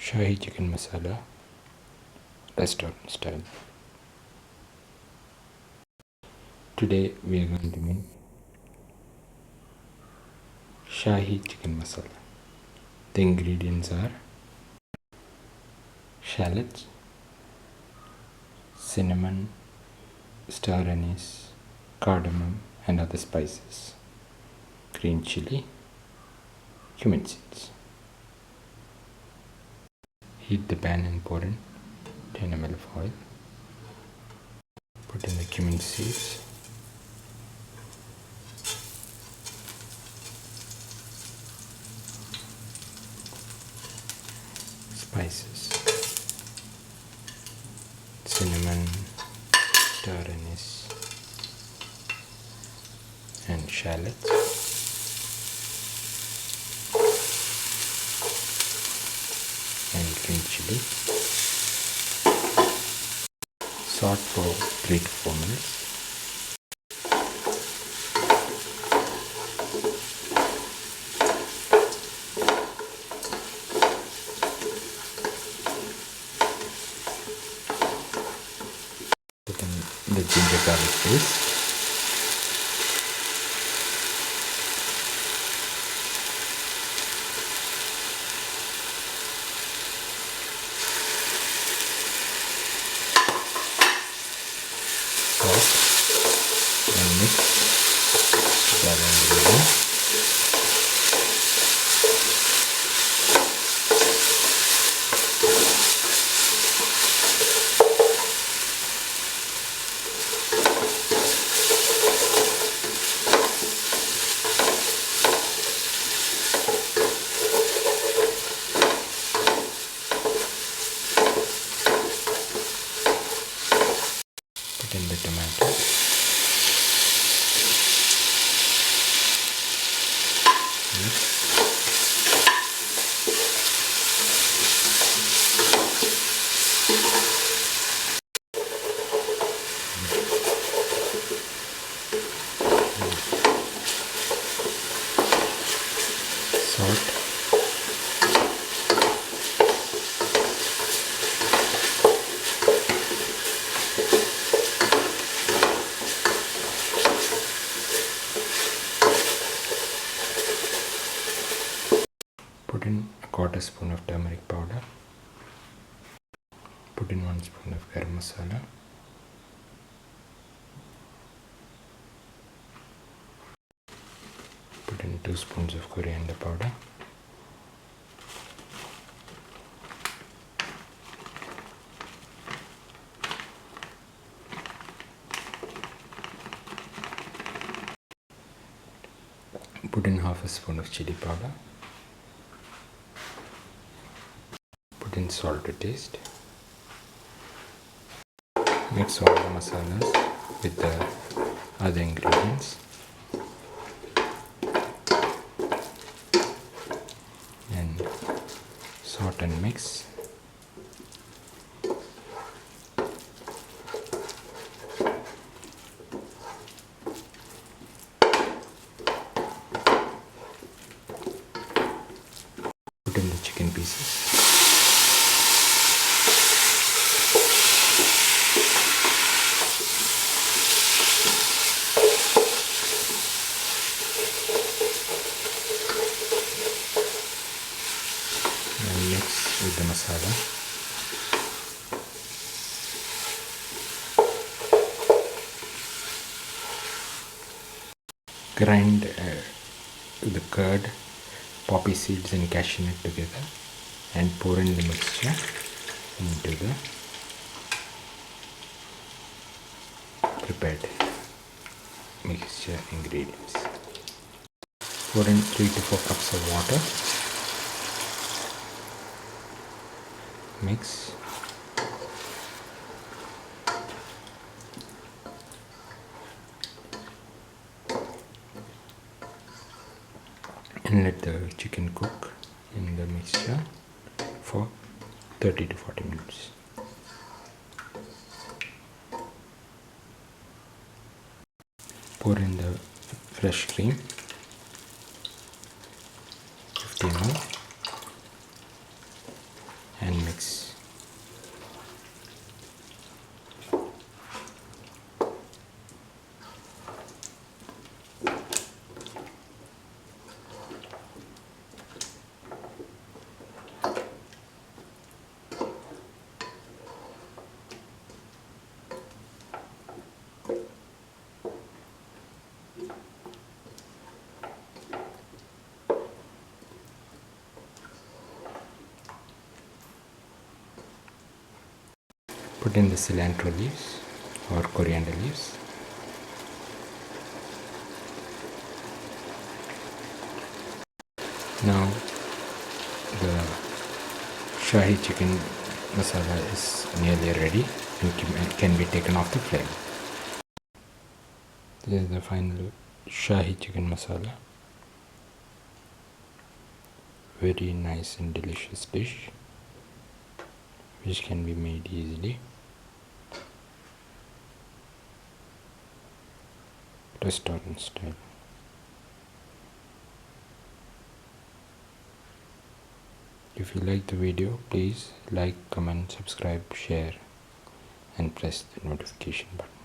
Shahi Chicken Masala, restaurant style. Today we are going to make Shahi Chicken Masala. The ingredients are shallots, cinnamon, star anise, cardamom and other spices, green chili, cumin seeds. Heat the pan and pour in 10 ml of oil. Put in the cumin seeds, spices, cinnamon, star anise and shallots, and green chili. Salt for 3 to 4 minutes. Put in the ginger garlic paste. And mix together ingredients. Put in the tomato. Salt, put in a quarter spoon of turmeric powder, put in 1 spoon of garam masala, put in 2 spoons of coriander powder, put in half a spoon of chili powder, put in salt to taste. Mix all the masalas with the other ingredients and sort and mix. Put in the chicken pieces. And mix with the masala. Grind the curd, poppy seeds and cashew nut together and pour in the mixture into the prepared mixture ingredients. Pour in 3 to 4 cups of water. Mix. And let the chicken cook in the mixture for 30 to 40 minutes. Pour in the fresh cream, 50 ml, and mix. Put in the cilantro leaves or coriander leaves. Now the Shahi chicken masala is nearly ready and can be taken off the flame. This is the final Shahi chicken masala. Very nice and delicious dish which can be made easily. Restaurant style. If you like the video, please like, comment, subscribe, share and press the notification button.